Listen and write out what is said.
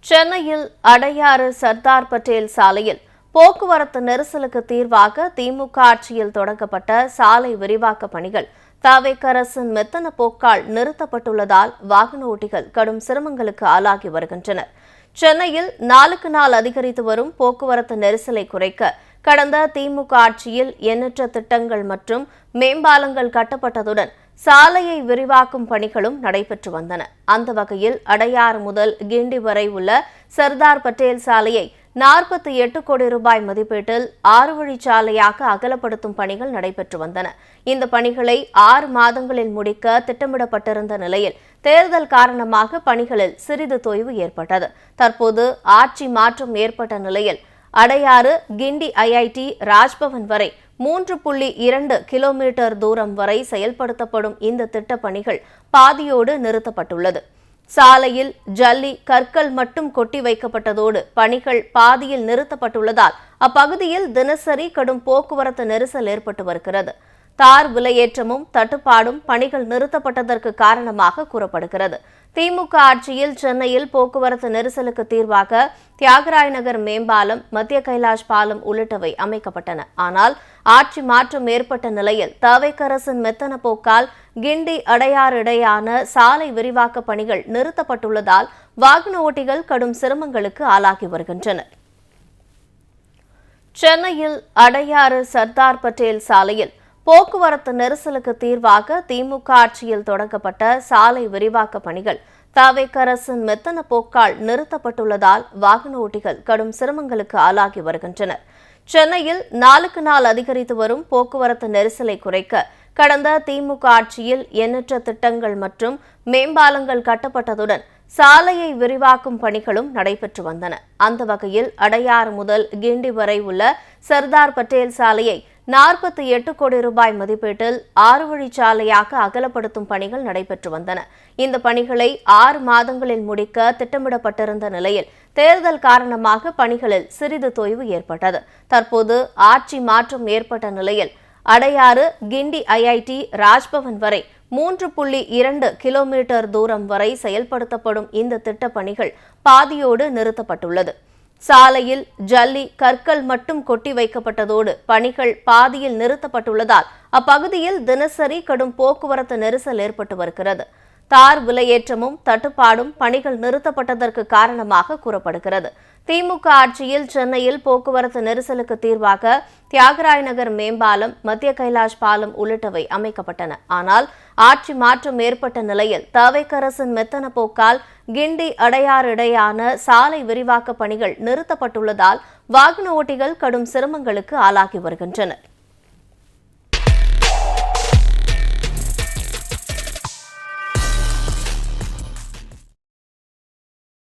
சென்னையில் அடையாறு சர்தார் பட்டேல் சாலையில் போக்குவரத்து நெரிசலுக்கு தீர்வாக திமுக ஆட்சியில் தொடங்கப்பட்ட சாலை விரிவாக்க பணிகள் தவேக அரசின் மெத்தன போக்கால் நிறுத்தப்பட்டுள்ளதால் வாகன ஓட்டிகள் கடும் சிரமங்களுக்கு ஆளாகி வருகின்றனர். சென்னையில் நாளுக்கு நாள் அதிகரித்து வரும் போக்குவரத்து நெரிசலை குறைக்க கடந்த திமுக ஆட்சியில் எண்ணற்ற திட்டங்கள் மற்றும் மேம்பாலங்கள் கட்டப்பட்டதுடன் சாலையை விரிவாக்கும் பணிகளும் நடைபெற்று வந்தன. அந்த வகையில் அடையாறு முதல் கிண்டி வரை உள்ள சர்தார் பட்டேல் சாலையை 48 கோடி ரூபாய் மதிப்பீட்டில் 6 வழிச்சாலையாக அகலப்படுத்தும் பணிகள் நடைபெற்று வந்தன. இந்த பணிகளை 6 மாதங்களில் முடிக்க திட்டமிடப்பட்டிருந்த நிலையில் தேர்தல் காரணமாக பணிகளில் சிறிது தொய்வு ஏற்பட்டது. தற்போது ஆட்சி மாற்றம் ஏற்பட்ட நிலையில் அடையாறு கிண்டி ஐஐடி ராஜ்பவன் வரை 3.2 கிலோமீட்டர் தூரம் வரை செயல்படுத்தப்படும் இந்த திட்டப்பணிகள் பாதியோடு நிறுத்தப்பட்டுள்ளது. சாலையில் ஜல்லி கற்கள் மட்டும் கொட்டி வைக்கப்பட்டதோடு பணிகள் பாதியில் நிறுத்தப்பட்டுள்ளதால் அப்பகுதியில் தினசரி கடும் போக்குவரத்து நெரிசல் ஏற்பட்டு வருகிறது. தார் விலையேற்றமும் தட்டுப்பாடும் பணிகள் நிறுத்தப்பட்டதற்கு காரணமாக கூறப்படுகிறது. திமுக ஆட்சியில் சென்னையில் போக்குவரத்து நெரிசலுக்கு தீர்வாக தியாகராய நகர் மேம்பாலம், மத்திய கைலாஷ் பாலம் உள்ளிட்டவை அமைக்கப்பட்டன. ஆனால் ஆட்சி மாற்றம் ஏற்பட்ட நிலையில் தவேக அரசின் மெத்தன போக்கால் கிண்டி அடையாறு இடையான சாலை விரிவாக்க பணிகள் நிறுத்தப்பட்டுள்ளதால் வாகன ஓட்டிகள் கடும் சிரமங்களுக்கு ஆளாகி வருகின்றனர். சென்னையில் அடையாறு சர்தார் பட்டேல் சாலையில் போக்குவரத்து நெரிசலுக்கு தீர்வாக திமுக ஆட்சியில் தொடங்கப்பட்ட சாலை விரிவாக்க பணிகள் தவேக அரசின் மெத்தன போக்கால் நிறுத்தப்பட்டுள்ளதால் வாகன ஓட்டிகள் கடும் சிரமங்களுக்கு ஆளாகி வருகின்றனர். சென்னையில் நாளுக்கு நாள் அதிகரித்து வரும் போக்குவரத்து நெரிசலை குறைக்க கடந்த திமுக ஆட்சியில் எண்ணற்ற திட்டங்கள் மற்றும் மேம்பாலங்கள் கட்டப்பட்டதுடன் சாலையை விரிவாக்கும் பணிகளும் நடைபெற்று வந்தன. அந்த வகையில் அடையாறு முதல் கிண்டி வரை உள்ள சர்தார் பட்டேல் சாலையை 48 கோடி ரூபாய் மதிப்பீட்டில் 6 வழிச்சாலையாக அகலப்படுத்தும் பணிகள் நடைபெற்று வந்தன. இந்த பணிகளை 6 மாதங்களில் முடிக்க திட்டமிடப்பட்டிருந்த நிலையில் தேர்தல் காரணமாக பணிகளில் சிறிது தொய்வு ஏற்பட்டது. தற்போது ஆட்சி மாற்றம் ஏற்பட்ட நிலையில் அடையாறு கிண்டி ஐஐடி ராஜ்பவன் வரை 3.2 கிலோமீட்டர் தூரம் வரை செயல்படுத்தப்படும் இந்த திட்டப்பணிகள் பாதியோடு நிறுத்தப்பட்டுள்ளது. சாலையில் ஜல்லி கற்கள் மட்டும் கொட்டி வைக்கப்பட்டதோடு பணிகள் பாதியில் நிறுத்தப்பட்டுள்ளதால் அப்பகுதியில் தினசரி கடும் போக்குவரத்து நெரிசல் ஏற்பட்டு வருகிறது. தார் விலையேற்றமும் தட்டுப்பாடும் பணிகள் நிறுத்தப்பட்டதற்கு காரணமாக கூறப்படுகிறது. திமுக ஆட்சியில் சென்னையில் போக்குவரத்து நெரிசலுக்கு தீர்வாக தியாகராய நகர் மேம்பாலம், மத்திய கைலாஷ் பாலம் உள்ளிட்டவை அமைக்கப்பட்டன. ஆனால் ஆட்சி மாற்றம் ஏற்பட்ட நிலையில் தவேக அரசின் மெத்தன போக்கால் கிண்டி அடையாறு இடையான சாலை விரிவாக்க பணிகள் நிறுத்தப்பட்டுள்ளதால் வாகன ஓட்டிகள் கடும் சிரமங்களுக்கு ஆளாகி வருகின்றனர்.